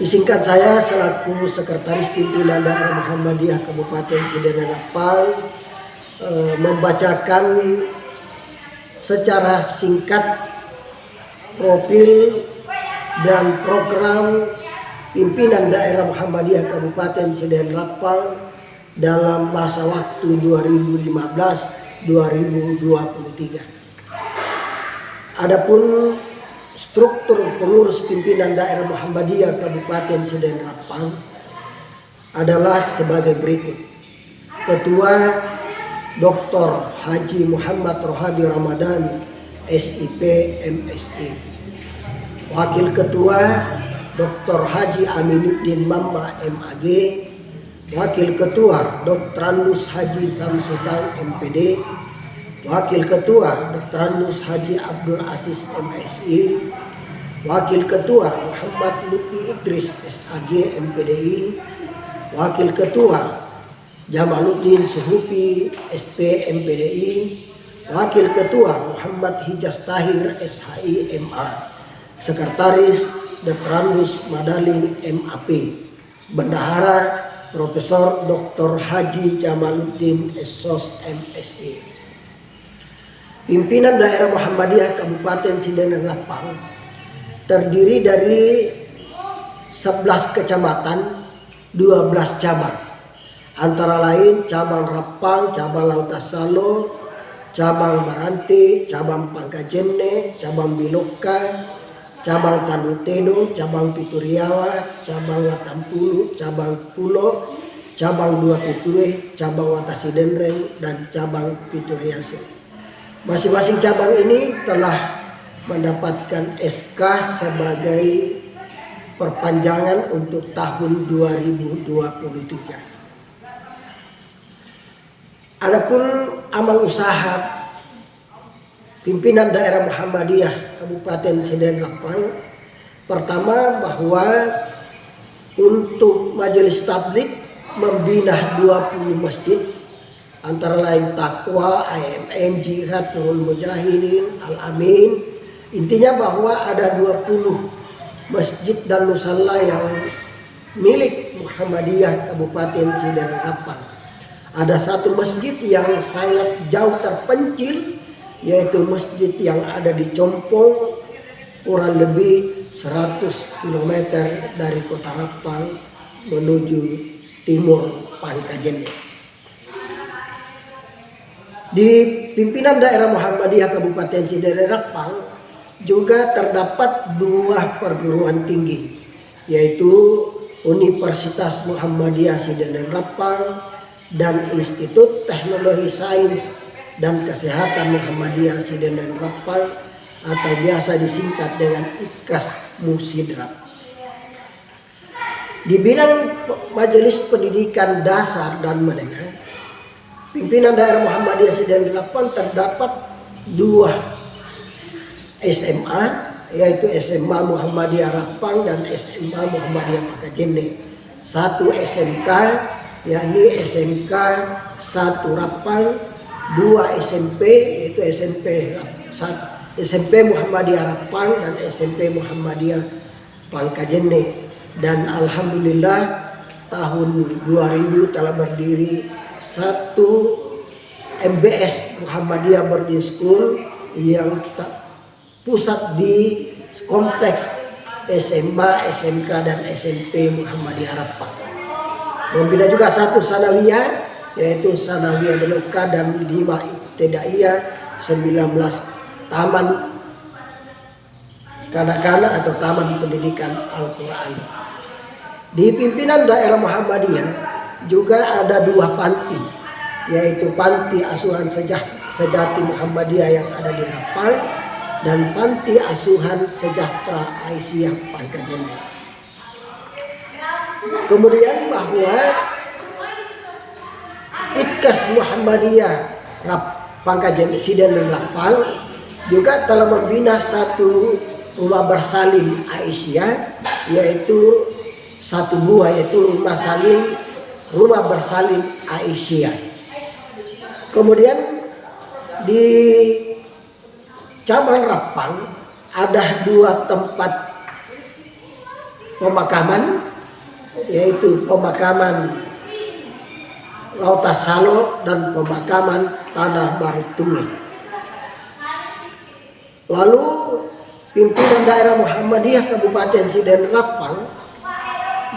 Disingkat saya selaku Sekretaris Pimpinan Daerah Muhammadiyah Kabupaten Sidenren Rapang membacakan secara singkat profil dan program Pimpinan Daerah Muhammadiyah Kabupaten Sidenren Rapang dalam masa waktu 2015-2023. Adapun struktur pengurus pimpinan daerah Muhammadiyah Kabupaten Sidenren Rapang adalah sebagai berikut. Ketua Dr. Haji Muhammad Rohadi Ramadan, SIP MSI. Wakil Ketua Dr. Haji Aminuddin Mamma MAG. Wakil Ketua Dr. Andus Haji Samsutan MPD. Wakil Ketua Dr. Andus Haji Abdul Aziz MSI. Wakil Ketua Muhammad Lutfi Idris SAG MPDI. Wakil Ketua Jamaluddin Suhupi SP MPDI. Wakil Ketua Muhammad Hijaz Tahir SHI MA. Sekretaris Dr. Andus Madaling MAP. Bendahara Profesor Dr. Haji Jamaluddin SOS MSI. Pimpinan Daerah Muhammadiyah Kabupaten Sidenren Rapang terdiri dari 11 kecamatan, 12 cabang. Antara lain cabang Rapang, cabang Lautasalo, cabang Baranti, cabang Pangkajene, cabang Biloka, cabang Tanuteno, cabang Pituriawa, cabang Watampulu, cabang Pulo, cabang Dua Pitue, cabang Watasidenreng, dan cabang Pituriase. Masing-masing cabang ini telah mendapatkan SK sebagai perpanjangan untuk tahun 2023. Adapun amal usaha pimpinan daerah Muhammadiyah Kabupaten Sidenren Rapang, pertama bahwa untuk majelis tabligh membina 20 masjid, antara lain Taqwa, AMM, Jihad, Nurul Mujahidin, Al-Amin. Intinya bahwa ada 20 masjid dan musalla yang milik Muhammadiyah Kabupaten Sidenren Rapang. Ada satu masjid yang sangat jauh terpencil, yaitu masjid yang ada di Compong, kurang lebih 100 km dari kota Rapang menuju timur Pangkajene. Di pimpinan daerah Muhammadiyah Kabupaten Sidenren Rapang juga terdapat 2 perguruan tinggi, yaitu Universitas Muhammadiyah Sidenren Rapang dan Institut Teknologi Sains dan Kesehatan Muhammadiyah Sidenren Rapang atau biasa disingkat dengan IKAS Musidrat. Di bidang majelis pendidikan dasar dan menengah, pimpinan daerah Muhammadiyah Sidenren Rapang terdapat 2 SMA, yaitu SMA Muhammadiyah Rapang dan SMA Muhammadiyah Pangkajene. 1 SMK, yakni SMK 1 Rapang, 2 SMP, yaitu SMP Muhammadiyah Rapang dan SMP Muhammadiyah Pangkajene. Dan alhamdulillah tahun 2000 telah berdiri 1 MBS Muhammadiyah Boarding School yang pusat di kompleks SMA, SMK, dan SMP Muhammadiyah Rapang. Membina juga 1 sanawiyah, yaitu sanawiyah Beloka, dan 5 ibtidaiyah, 19 taman kanak-kanak atau taman pendidikan Al-Quran. Di pimpinan daerah Muhammadiyah juga ada 2 panti, yaitu Panti Asuhan Sejati Muhammadiyah yang ada di Rapang dan Panti Asuhan Sejahtera Aisyah Pangkajene. Kemudian bahwa IKAS Muhammadiyah Pangkajene Sidenren Rapang juga telah membina 1 rumah bersalin Aisyah, yaitu 1 buah, yaitu rumah bersalin Aisyah. Kemudian di cabang Rapang ada 2 tempat pemakaman, yaitu pemakaman Lautas Salo dan pemakaman Tanah Baru Tungi. Lalu pimpinan daerah Muhammadiyah Kabupaten Sidenrapang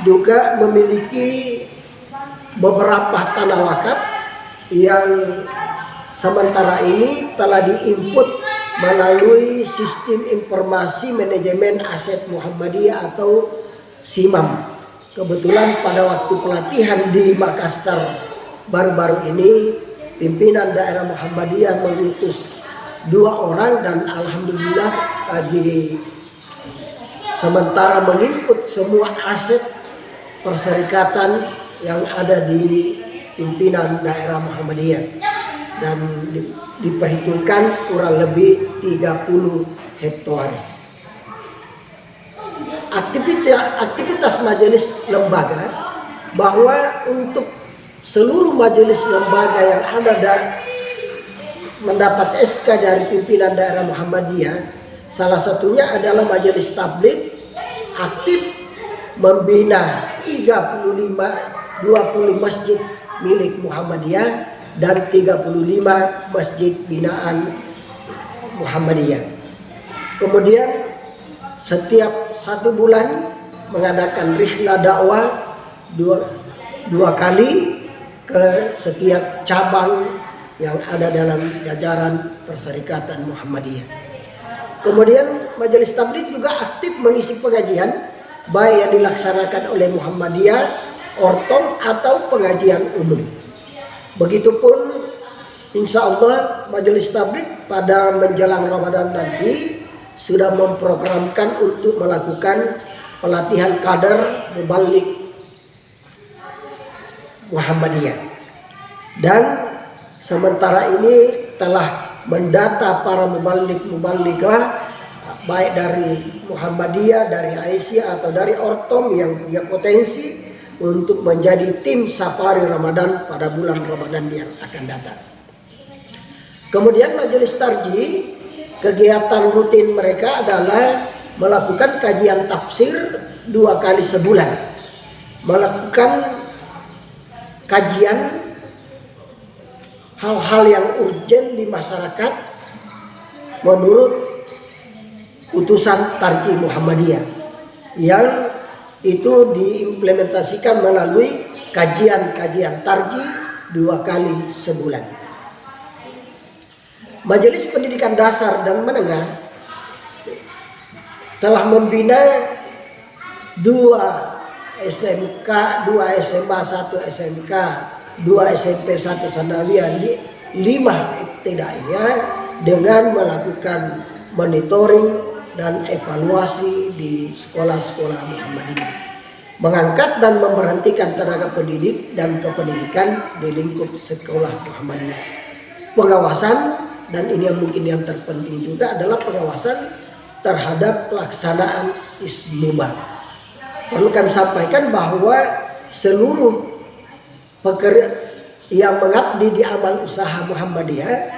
juga memiliki beberapa tanah wakaf yang sementara ini telah diinput melalui Sistem Informasi Manajemen Aset Muhammadiyah atau SIMAM. Kebetulan pada waktu pelatihan di Makassar baru-baru ini, pimpinan daerah Muhammadiyah mengutus 2 orang dan alhamdulillah sementara menginput semua aset perserikatan yang ada di pimpinan daerah Muhammadiyah dan diperhitungkan kurang lebih 30 hektar. Aktivitas majelis lembaga, bahwa untuk seluruh majelis lembaga yang ada dan mendapat SK dari pimpinan daerah Muhammadiyah, salah satunya adalah majelis tabligh aktif membina 20 masjid milik Muhammadiyah dan 35 masjid binaan Muhammadiyah. Kemudian setiap 1 bulan mengadakan rihlah dakwah dua kali ke setiap cabang yang ada dalam jajaran Perserikatan Muhammadiyah. Kemudian majelis tabligh juga aktif mengisi pengajian baik yang dilaksanakan oleh Muhammadiyah, Ortom atau pengajian umum. Begitupun insya Allah majelis tabligh pada menjelang Ramadan nanti sudah memprogramkan untuk melakukan pelatihan kader mubaligh Muhammadiyah, dan sementara ini telah mendata para mubaligh-mubaligah baik dari Muhammadiyah, dari Aisyah atau dari Ortom yang punya potensi untuk menjadi tim safari Ramadan pada bulan Ramadan yang akan datang. Kemudian majelis tarjih, kegiatan rutin mereka adalah melakukan kajian tafsir 2 kali sebulan, melakukan kajian hal-hal yang urgen di masyarakat menurut putusan Tarjih Muhammadiyah yang itu diimplementasikan melalui kajian-kajian tarjih 2 kali sebulan. Majelis Pendidikan Dasar dan Menengah telah membina 2 SMK, 2 SMA, 1 SMK, 2 SMP, 1 Sanawiyah, 5 ibtidaiyah dengan melakukan monitoring dan evaluasi di sekolah-sekolah Muhammadiyah, mengangkat dan memberhentikan tenaga pendidik dan kependidikan di lingkup sekolah Muhammadiyah. Pengawasan, dan ini yang mungkin yang terpenting juga adalah pengawasan terhadap pelaksanaan ismubah. Perlu kami sampaikan bahwa seluruh pekerja yang mengabdi di amal usaha Muhammadiyah,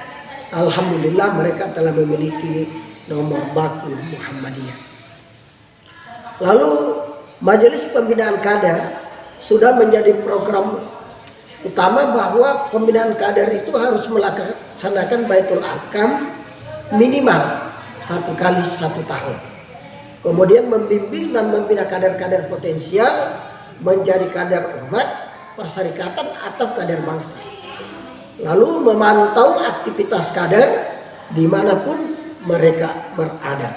alhamdulillah mereka telah memiliki nomor baku Muhammadiyah. Lalu Majelis Pembinaan Kader sudah menjadi program utama bahwa pembinaan kader itu harus melaksanakan Baitul Arkam minimal 1 kali 1 tahun. Kemudian membimbing dan membina kader-kader potensial menjadi kader umat, perserikatan atau kader bangsa. Lalu memantau aktivitas kader dimanapun mereka berada.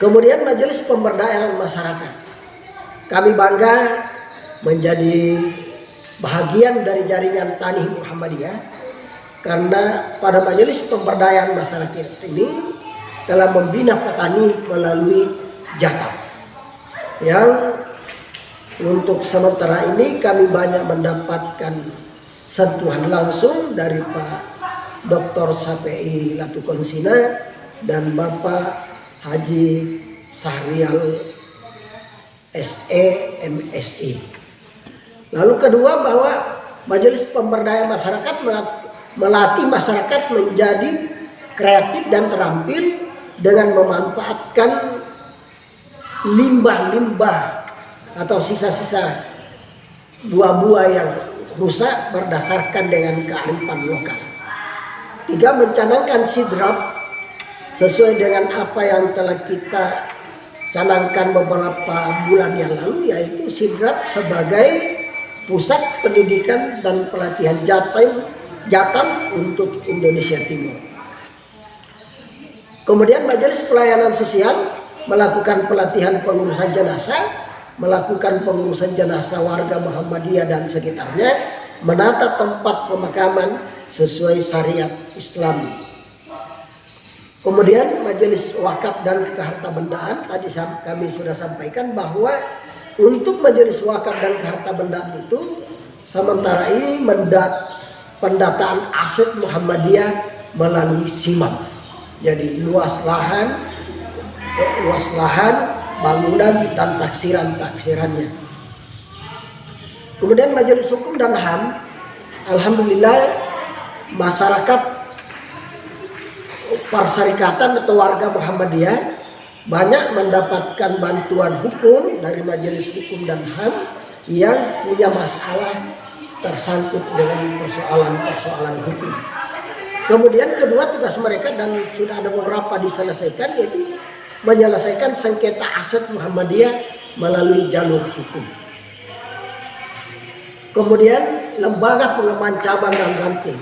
Kemudian Majelis Pemberdayaan Masyarakat. Kami bangga menjadi bahagian dari jaringan Tani Muhammadiyah karena pada Majelis Pemberdayaan Masyarakat ini telah membina petani melalui Jatam, yang untuk sementara ini kami banyak mendapatkan sentuhan langsung dari Pak Dr. Sapei Latukonsina dan Bapak Haji Sahrial SE MSI. Lalu kedua, bahwa Majelis Pemberdayaan Masyarakat melatih masyarakat menjadi kreatif dan terampil dengan memanfaatkan limbah-limbah atau sisa-sisa buah-buah yang rusak berdasarkan dengan kearifan lokal. 3, mencanangkan sidrap sesuai dengan apa yang telah kita canangkan beberapa bulan yang lalu, yaitu sidrap sebagai pusat pendidikan dan pelatihan Jatam untuk Indonesia Timur. Kemudian Majelis Pelayanan Sosial melakukan pelatihan pengurusan jenazah, melakukan pengurusan jenazah warga Muhammadiyah dan sekitarnya, menata tempat pemakaman sesuai syariat Islam. Kemudian Majelis Wakaf dan Kehartabendaan, tadi kami sudah sampaikan bahwa untuk Majelis Wakaf dan Kehartabendaan itu sementara ini pendataan aset Muhammadiyah melalui SIMAP. Jadi luas lahan, bangunan dan taksirannya. Kemudian Majelis Hukum dan HAM, alhamdulillah masyarakat perserikatan atau warga Muhammadiyah banyak mendapatkan bantuan hukum dari Majelis Hukum dan HAM yang punya masalah tersangkut dengan persoalan hukum. Kemudian kedua, tugas mereka dan sudah ada beberapa diselesaikan, yaitu menyelesaikan sengketa aset Muhammadiyah melalui jalur hukum. Kemudian lembaga pengembangan cabang dan ranting.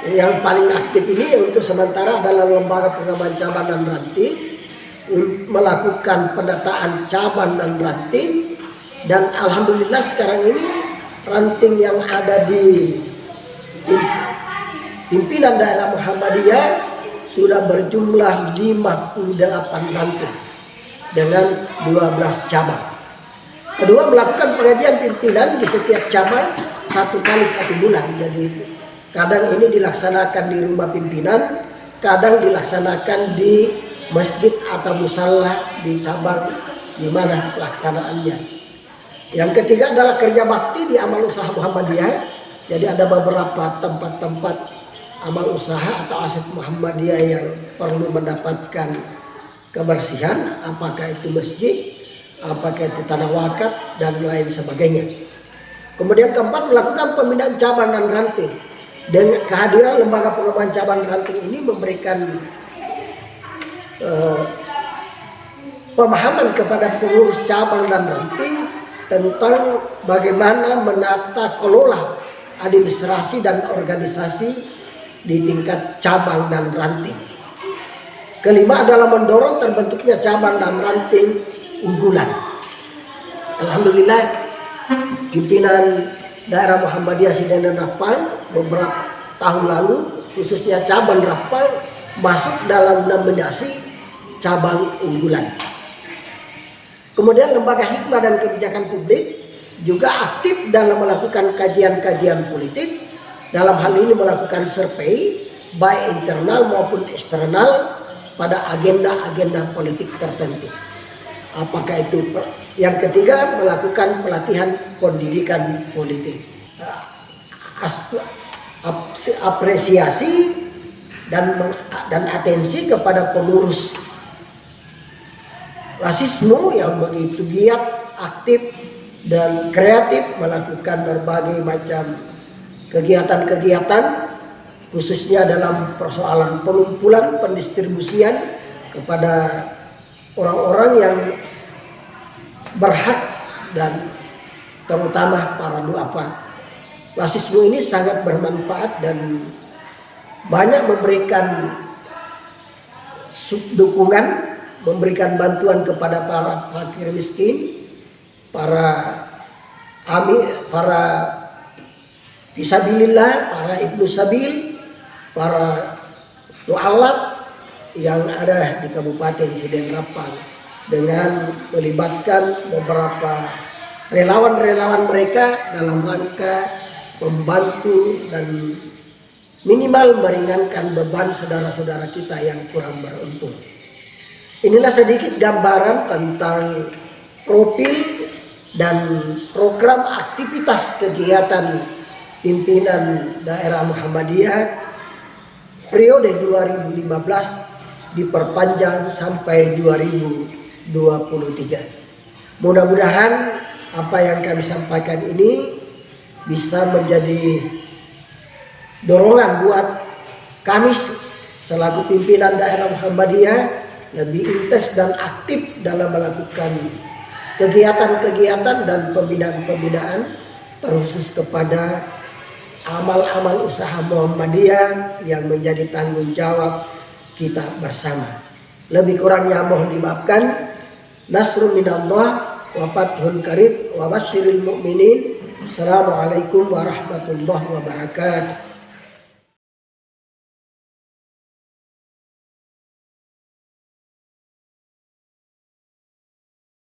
Yang paling aktif ini untuk sementara adalah lembaga pengembangan cabang dan ranting, melakukan pendataan cabang dan ranting, dan alhamdulillah sekarang ini ranting yang ada di pimpinan daerah Muhammadiyah sudah berjumlah 58 ranting dengan 12 cabang. Kedua, melakukan pengajian pimpinan di setiap cabang 1 kali 1 bulan. Jadi kadang ini dilaksanakan di rumah pimpinan, kadang dilaksanakan di masjid atau musalla di cabang di mana pelaksanaannya. Yang ketiga adalah kerja bakti di amal usaha Muhammadiyah. Jadi ada beberapa tempat-tempat amal usaha atau aset Muhammadiyah yang perlu mendapatkan kebersihan, apakah itu masjid, apakah itu tanah wakaf dan lain sebagainya. Kemudian keempat, melakukan pembinaan cabang dan ranting. Dengan kehadiran lembaga pengembangan cabang dan ranting ini memberikan pemahaman kepada pengurus cabang dan ranting tentang bagaimana menata kelola administrasi dan organisasi di tingkat cabang dan ranting. Kelima adalah mendorong terbentuknya cabang dan ranting unggulan. Alhamdulillah pimpinan daerah Muhammadiyah Sidendan Rapang beberapa tahun lalu, khususnya cabang Rapang, masuk dalam nominasi cabang unggulan. Kemudian lembaga hikmah dan kebijakan publik juga aktif dalam melakukan kajian-kajian politik. Dalam hal ini melakukan survei baik internal maupun eksternal pada agenda-agenda politik tertentu. Apakah itu yang ketiga, melakukan pelatihan pendidikan politik. Apresiasi dan atensi kepada pengurus rasisme yang begitu giat, aktif dan kreatif melakukan berbagai macam kegiatan-kegiatan, khususnya dalam persoalan pengumpulan, pendistribusian kepada orang-orang yang berhak dan terutama para duafa. Rasisme ini sangat bermanfaat dan banyak memberikan dukungan, memberikan bantuan kepada para fakir miskin, para fisabilillah, para ibnu sabil, para mu'allaf yang ada di Kabupaten Sidendan Rapang dengan melibatkan beberapa relawan-relawan mereka dalam rangka membantu dan minimal meringankan beban saudara-saudara kita yang kurang beruntung. Inilah sedikit gambaran tentang profil dan program aktivitas kegiatan pimpinan daerah Muhammadiyah periode 2015 diperpanjang sampai 2020. 2023. Mudah-mudahan apa yang kami sampaikan ini bisa menjadi dorongan buat kami selaku pimpinan daerah Muhammadiyah lebih intens dan aktif dalam melakukan kegiatan-kegiatan dan pembinaan-pembinaan terkhusus kepada amal-amal usaha Muhammadiyah yang menjadi tanggung jawab kita bersama. Lebih kurangnya mohon dimaafkan. Nasrun minallah wa fathun qarib wa basyiril mu'minin. Assalamualaikum warahmatullahi wabarakatuh.